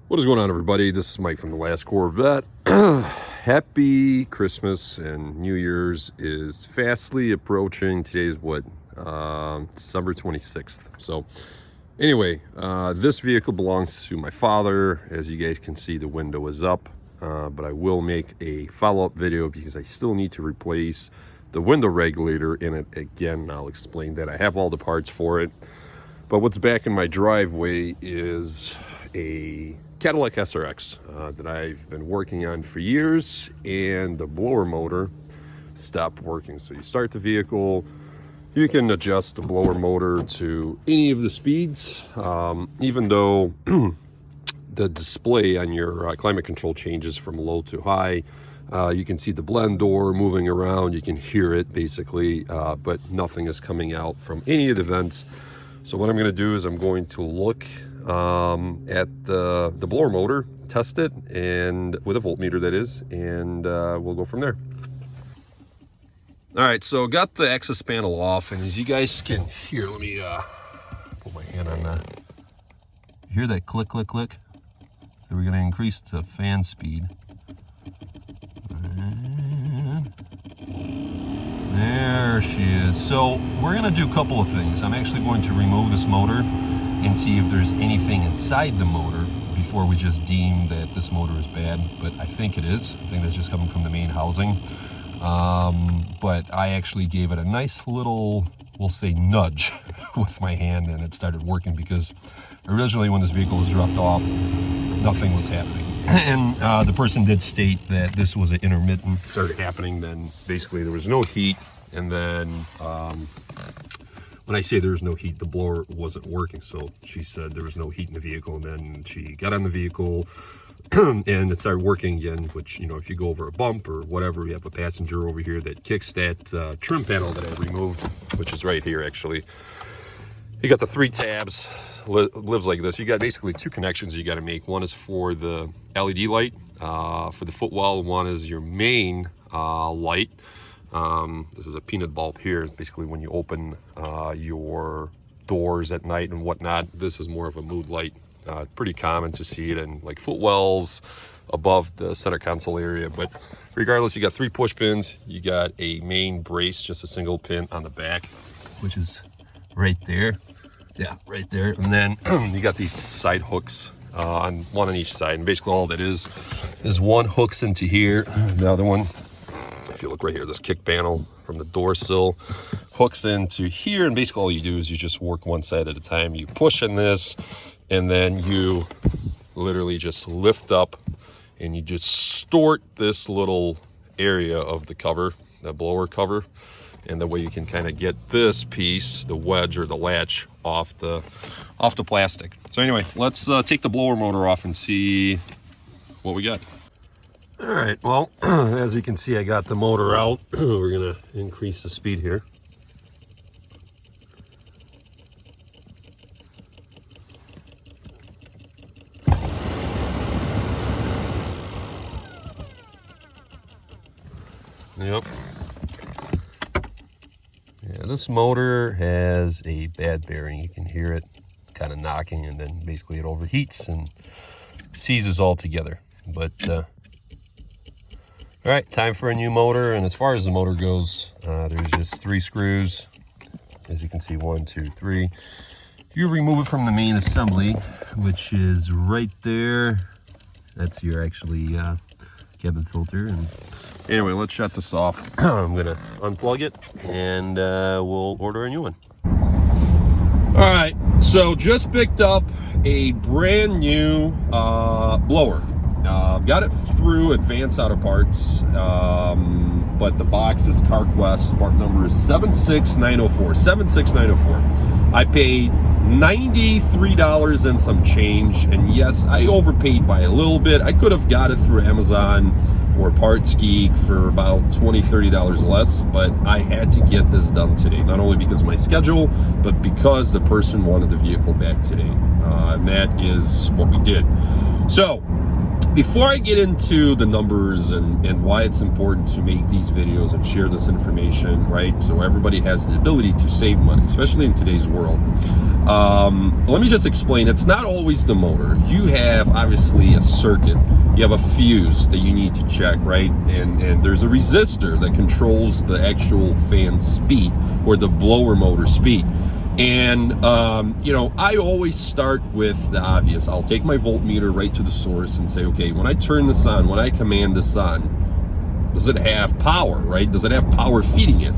What is going on, everybody? This is Mike from the Last Corvette. Happy Christmas and New Year's is fastly approaching. Today is what? December 26th. So anyway, this vehicle belongs to my father. As you guys can see, the window is up, but I will make a follow-up video because I still need to replace the window regulator in it again. I'll explain that. I have all the parts for it, but what's back in my driveway is a Cadillac SRX that I've been working on for years, and the blower motor stopped working. So you start the vehicle, you can adjust the blower motor to any of the speeds, even though the display on your climate control changes from low to high. You can see the blend door moving around, you can hear it basically, but nothing is coming out from any of the vents. So what I'm going to do is I'm going to look at the blower motor, test it, and with a voltmeter that is, and we'll go from there. All right, so got the access panel off, and as you guys can hear, let me put my hand on that. Hear that click, click, click? So we're going to increase the fan speed. And there she is. So we're going to do a couple of things. I'm actually going to remove this motor and see if there's anything inside the motor before we just deem that this motor is bad, but I think it is. I think that's just coming from the main housing. But I actually gave it a nice little, we'll say, nudge with my hand, and it started working, because originally when this vehicle was dropped off, nothing was happening. And the person did state that this was an intermittent, started happening, then basically there was no heat, and then when I say there was no heat, the blower wasn't working. So she said there was no heat in the vehicle, and then she got on the vehicle and it started working again, which, you know, if you go over a bump or whatever, we have a passenger over here that kicks that trim panel that I removed, which is right here actually. You got the 3 tabs, lives like this. You got basically 2 connections you got to make. One is for the LED light, for the footwell. One is your main light. This is a peanut bulb here. It's basically when you open your doors at night and whatnot. This is more of a mood light. Pretty common to see it in like footwells above the center console area. But regardless, you got 3 push pins. You got a main brace, just a single pin on the back, which is right there. Yeah, right there. And then you got these side hooks on one on each side. And basically all that is one hooks into here. The other one, if you look right here, this kick panel from the door sill hooks into here, and basically all you do is you just work one side at a time. You push in this, and then you literally just lift up, and you just stort this little area of the cover, the blower cover, and the way you can kind of get this piece, the wedge or the latch, off the plastic. So anyway, let's take the blower motor off and see what we got. All right, well, as you can see, I got the motor out. We're gonna increase the speed here. Yep. Yeah, this motor has a bad bearing. You can hear it kind of knocking, and then basically it overheats and seizes altogether. But all right, time for a new motor. And as far as the motor goes, there's just 3 screws. As you can see, 1, 2, 3. You remove it from the main assembly, which is right there. That's your actually cabin filter. And anyway, let's shut this off. I'm gonna unplug it, and we'll order a new one. All right, so just picked up a brand new blower. Got it through Advanced Auto Parts, but the box is CarQuest. Part number is 76904. 76904. I paid $93 and some change, and yes, I overpaid by a little bit. I could have got it through Amazon or Parts Geek for about $20, $30 less, but I had to get this done today, not only because of my schedule, but because the person wanted the vehicle back today, and that is what we did. So Before I get into the numbers and why it's important to make these videos and share this information, right, so everybody has the ability to save money, especially in today's world, let me just explain. It's not always the motor. You have, obviously, a circuit. You have a fuse that you need to check, right? And there's a resistor that controls the actual fan speed, or the blower motor speed. And, you know, I always start with the obvious. I'll take my voltmeter right to the source and say, okay, when I turn this on, when I command this on, does it have power, right? Does it have power feeding it?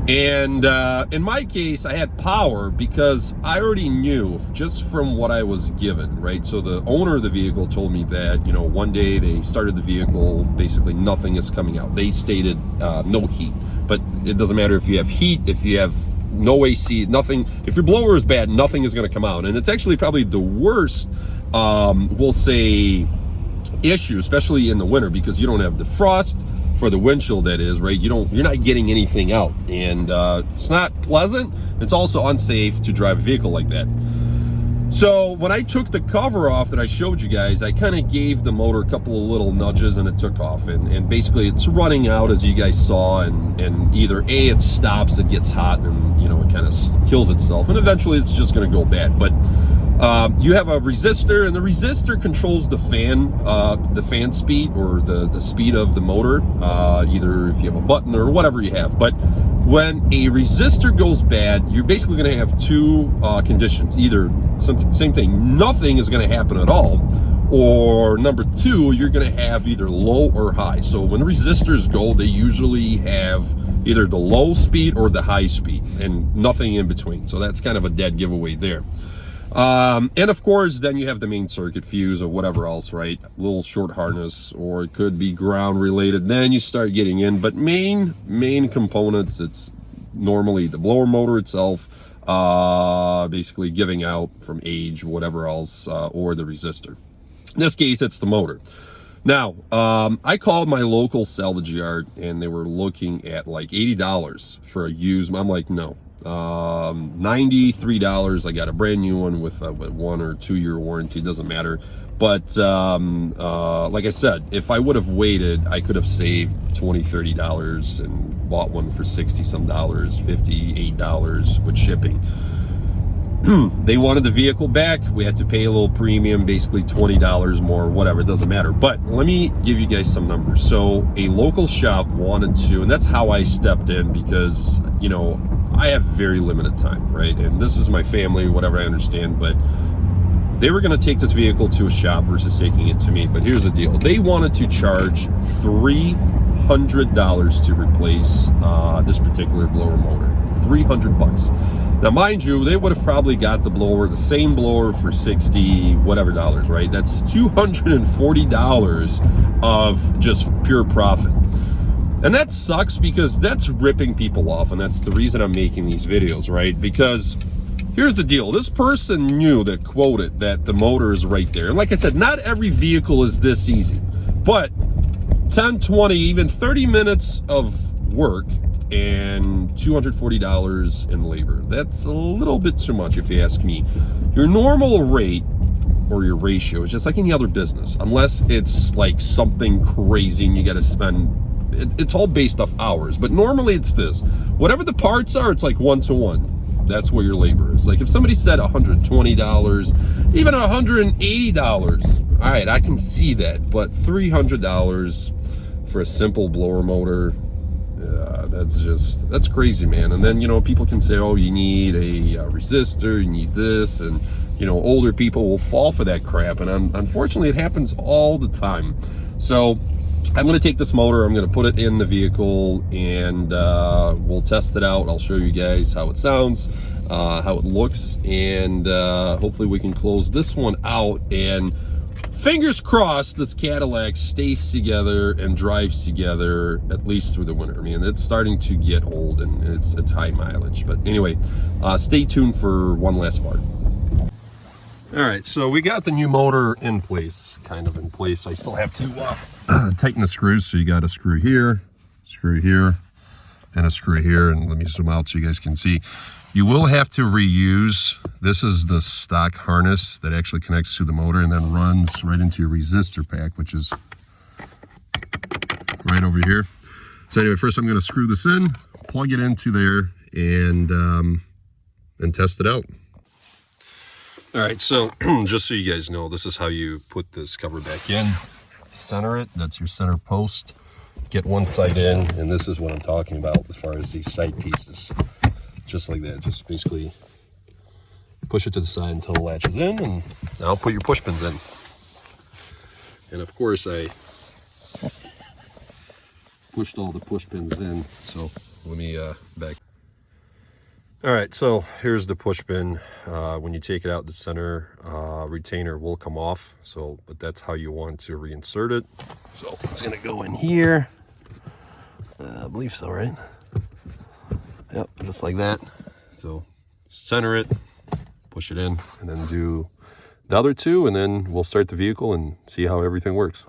And in my case, I had power because I already knew just from what I was given, right? So the owner of the vehicle told me that, you know, one day they started the vehicle, basically nothing is coming out. They stated no heat, but it doesn't matter if you have heat, if you have no AC, nothing. If your blower is bad, nothing is going to come out. And it's actually probably the worst, we'll say, issue, especially in the winter, because you don't have the frost for the windshield, that is, right? You're not getting anything out, and it's not pleasant. It's also unsafe to drive a vehicle like that. So when I took the cover off that I showed you guys, I kind of gave the motor a couple of little nudges and it took off. And basically it's running out, as you guys saw, and either A, it stops, it gets hot, and you know, it kind of kills itself, and eventually it's just going to go bad. But you have a resistor, and the resistor controls the fan speed, or the speed of the motor, either if you have a button or whatever you have. But when a resistor goes bad, you're basically going to have two conditions. Either same thing, nothing is going to happen at all, or number two, you're going to have either low or high. So when resistors go, they usually have either the low speed or the high speed, and nothing in between. So that's kind of a dead giveaway there. And of course, then you have the main circuit, fuse, or whatever else, right? A little short harness, or it could be ground related. Then you start getting in, but main components, it's normally the blower motor itself, basically giving out from age, whatever else, or the resistor. In this case, it's the motor. Now, I called my local salvage yard, and they were looking at like $80 for a used. I'm like, no. $93. I got a brand new one with a 1 or 2 year warranty. Doesn't matter. But like I said, if I would have waited, I could have saved $20-$30 and bought one for 60 some dollars, $58 with shipping. They wanted the vehicle back. We had to pay a little premium, basically $20 more, whatever, it doesn't matter. But let me give you guys some numbers. So a local shop wanted to, and that's how I stepped in, because, you know, I have very limited time, right? And this is my family, whatever, I understand, but they were going to take this vehicle to a shop versus taking it to me. But here's the deal. They wanted to charge $300 to replace this particular blower motor. $300. Now, mind you, they would have probably got the blower, the same blower, for 60 whatever dollars, right? That's $240 of just pure profit. And that sucks, because that's ripping people off, and that's the reason I'm making these videos, right? Because here's the deal. This person knew, that quoted, that the motor is right there. And like I said, not every vehicle is this easy. But 10, 20, even 30 minutes of work and $240 in labor. That's a little bit too much, if you ask me. Your normal rate, or your ratio, is just like any other business, unless it's like something crazy and you got to spend, it's all based off hours. But normally it's this. Whatever the parts are, it's like 1-to-1. That's where your labor is. Like if somebody said $120, even $180, all right, I can see that. But $300 for a simple blower motor, that's crazy, man. And then, you know, people can say, oh, you need a resistor, you need this, and, you know, older people will fall for that crap. And unfortunately, it happens all the time. So I'm going to take this motor, I'm going to put it in the vehicle, and we'll test it out. I'll show you guys how it sounds, how it looks, and hopefully we can close this one out, and fingers crossed this Cadillac stays together and drives together at least through the winter. I mean, it's starting to get old, and it's high mileage. But anyway, stay tuned for one last part. All right, so we got the new motor in place, kind of in place. I still have to tighten the screws. So you got a screw here, and a screw here. And let me zoom out so you guys can see. You will have to reuse, this is the stock harness that actually connects to the motor and then runs right into your resistor pack, which is right over here. So anyway, first I'm going to screw this in, plug it into there, and test it out. All right, so just so you guys know, this is how you put this cover back in. Center it, that's your center post. Get one side in, and this is what I'm talking about as far as these side pieces. Just like that, just basically push it to the side until it latches in, and now put your push pins in. And of course I pushed all the push pins in, so let me back. All right, so here's the push pin. When you take it out, the center retainer will come off, so but that's how you want to reinsert it. So it's gonna go in here. I believe so, right? Yep, just like that. So center it, push it in, and then do the other two, and then we'll start the vehicle and see how everything works.